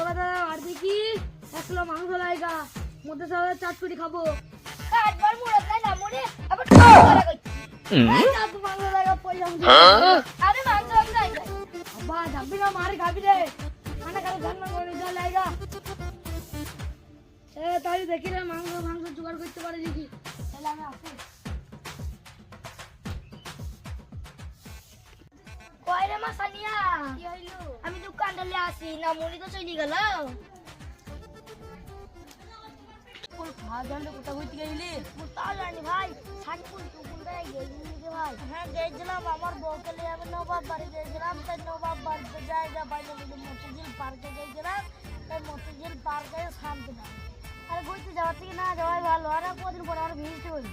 কথা আর দেখি 1 কিলো মাংস লাগা মধ্যে সব চাটপুরি খাবো একবার মুড়ে তাই না মুড়ে আবার করে কইছি চাটু মাংস লাগা পয়সা আরে মাংস আমি নাই বাবা যাবি না মারে খাবি রে খানা খালি ধান্না করে যা লাগা তাই দেখি রে মাংস জোগাড় করতে পারে দেখি তাহলে আমি আসি কয়রে মাসানিয়া কি হইলো আমি দোকানটালে আসি না মুড়ি তো চলে গেল কোন খাজানটা কোথা হইতে গেলি তা জানি ভাই সানপুর টুকুনটাই গেলি রে ভাই হ্যাঁ গেছিলাম আমার বউকে নিয়ে আমি নবাব বাড়ি গেছিলাম তাই নবাব বাড়িতে জায়গা বাইরে মতিঝিল পার্কে গেছিলাম তাই মতিঝিল পার্কে শান্তি না আরে ঘুরতে যাওয়ার থেকে না যাওয়াই ভালো আর কদিন পর আর ভিড় হই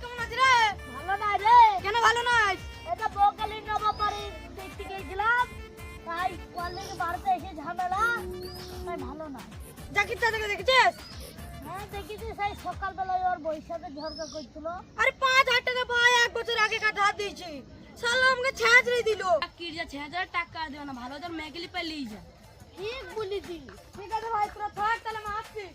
কেমন আছে রে ভালো না রে কেন ভালো নয় এটা বউকে নিয়ে নবাব বাড়ি দেখতে গেছিলাম তাই কলেজে বাড়িতে এসে ঝামেলা তাই ভালো না জাকির দাদাকে দেখেছিস হ্যাঁ দেখেছি সেই সকালবেলায় ওর বইয়ের সাথে ঝগড়া করছিল আরে 5000 টাকা ভাই 1 বছর আগে কাটা দিয়েছি শালা আমাকে ছাঁচড়ে দিল জাকির যা 6000 টাকা দেও না ভালো তোর মেগলি পেলেই যা ঠিক বলেছি ঠিক আছে ভাই তোরা থাক তাহলে আমি আসছি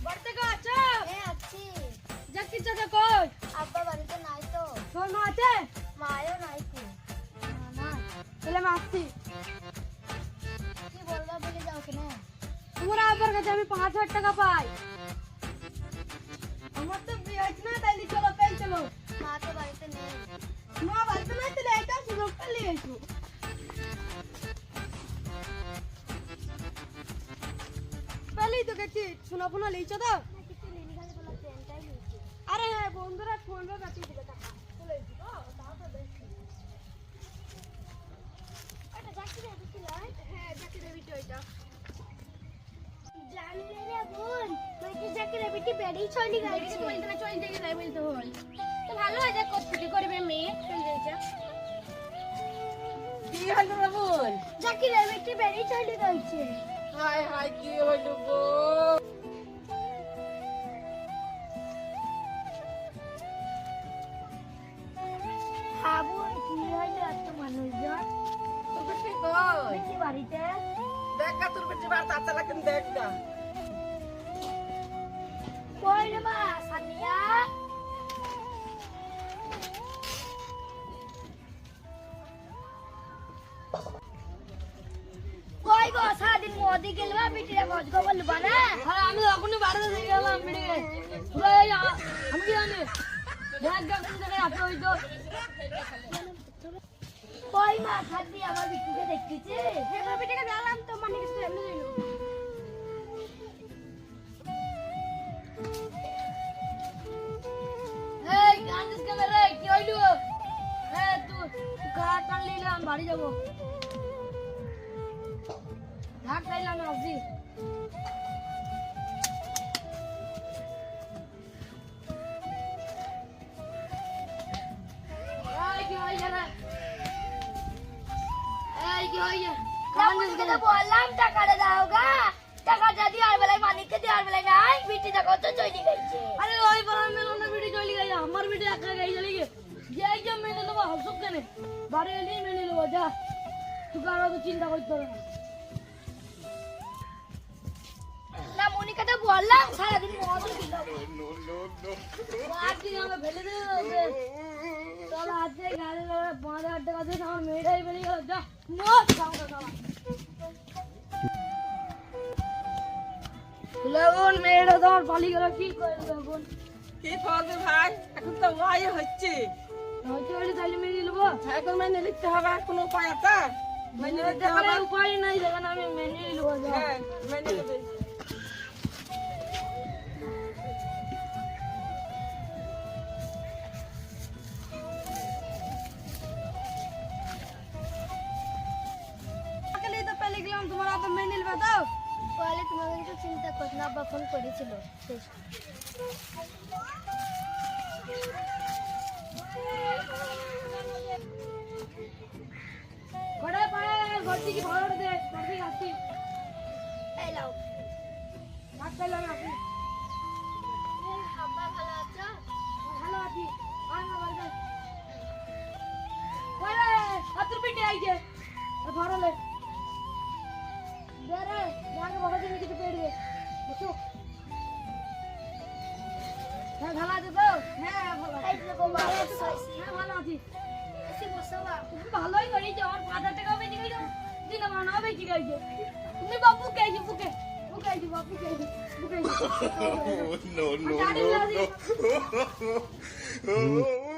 বাড়িতে কে আছো হ্যাঁ আছি জাকির দাদা কই আব্বা বাড়িতে নাই তো তোর মা আছে মায়ও নাই তো না তাহলে আমি আসছি কি বলবা বলে যাও কেন তোমার আব্বার কাছে আমি 5000 টাকা পাই আমার তো বিয়ে হচ্ছে না তাইলে চলো পেল চলো মা তো বাড়িতে নেই মা বাড়িতে নাই তাহলে এটা সুযোগটা নিয়ে এসো পেলেই তো গেছি শোনা ফোনা লিখছো তো কিছু লিনি খালি বলা ট্রেনটাই নিয়েছি আরে হ্যাঁ বন্ধুরা ফোন রে কাটিয়ে দিবে টাকা চলে এসো তো তাও তো দেখছি এটা যাচ্ছি রে বুঝলি হ্যাঁ জাকির দেবী তো এটা জানলে রে বোন তুই কি যাকে রে বিটি বেড়ি চলি গেছি বলতে না চলতে গেলে বলতে হল তো ভালো হয় যা কষ্ট করবে মেয়ে চলে যা কি হলো রে বোন যাকে রে বিটি বেড়ি চলি গেছে হায় হায় কি হলো গো হাবু কি হইলো এত মানুষজন তোর বেটি কই বিটি বাড়িতে দেখ না তোর বেটি বার তাতা লাগেন দেখ না কই রে মা সানিয়া কই গো সারাদিন মোদি গেলবা বিটিরে মজ গো বলবা না আরে আমি এখনই বাড়িতে থেকে গেলাম বেড়ে আমি কি জানি দেখ দেখ কোন জায়গায় আছে ওই তো কই মা খাদি আমার বিটিকে দেখতেছি আমার বেটিকে গেলাম তো মানে কিছু এমনি দিল এই গানিস ক্যামেরা কি হইলো তুই কার টান নিলাম বাড়ি যাবো ঢাক খাইলাম আসি কি হইছে রে কি হইছে কামুকে তো বললাম টাকাটা দাও গা টাকাটা দিয়ার বেলায় মানিককে দিয়ার বেলায় নাই বিটি দেখো তো চলি গেছে আরে ওই বড় মেলো না ভিডিও চলে গেছে আমার ভিডিও একা গেছে চলে গেছে যে একদম মেনে নেবো হসুক কেন বাড়ি এলেই মেনে নেবো যা তুই কারো তো চিন্তা করতে হবে না না মনিকা তো বললাম সারাদিন মদ দিল আজকে আমরা ফেলে দেবে চল আজকে গাড়ি 5000 টাকা দিয়ে আমার মেয়েটাই বেরিয়ে গেল যা মদ খাওয়া চলা লবণ মেয়েটা তোমার পালিয়ে গেল কি করে লবণ কি করবে ভাই এখন তো ওয়াই হচ্ছে হয়তো বলে তাহলে মেনে নেবো এখন মেনে নিতে হবে কোনো উপায় আছে মেনে নিতে হবে দেখার উপায় নাই যেখানে আমি মেনে নেবো যা হ্যাঁ মেনে নেবে সকালেই তো পেলে গেলাম তোমার আবার মেনে নেবে দাও পরে তোমাকে কিছু চিন্তা করতে না আব্বা ফোন করেছিল শেষ ঘরে পায়ে ঘর থেকে ভালো দে ঘর থেকে আসি এই লাও ভাত খাইলাম আসি আছি আয় মা বাড়ি যাই ওরে আতুর পিঠে আইছে ধরলে দে রে যাকে বাবা তুমি কিছু পেড়বে বসো হ্যাঁ ভালো আছে তো হ্যাঁ ভালো এই যে বাবা হ্যাঁ ভালো আছি এসে বসো বা তুমি ভালোই করেছো আমার 5,000 টাকা বেঁচে গেছে দিন মানা বেঁচে গেছে তুমি বাবু কেজি বুকে বুকে বাবু কেজি বুকে no, no, no, no.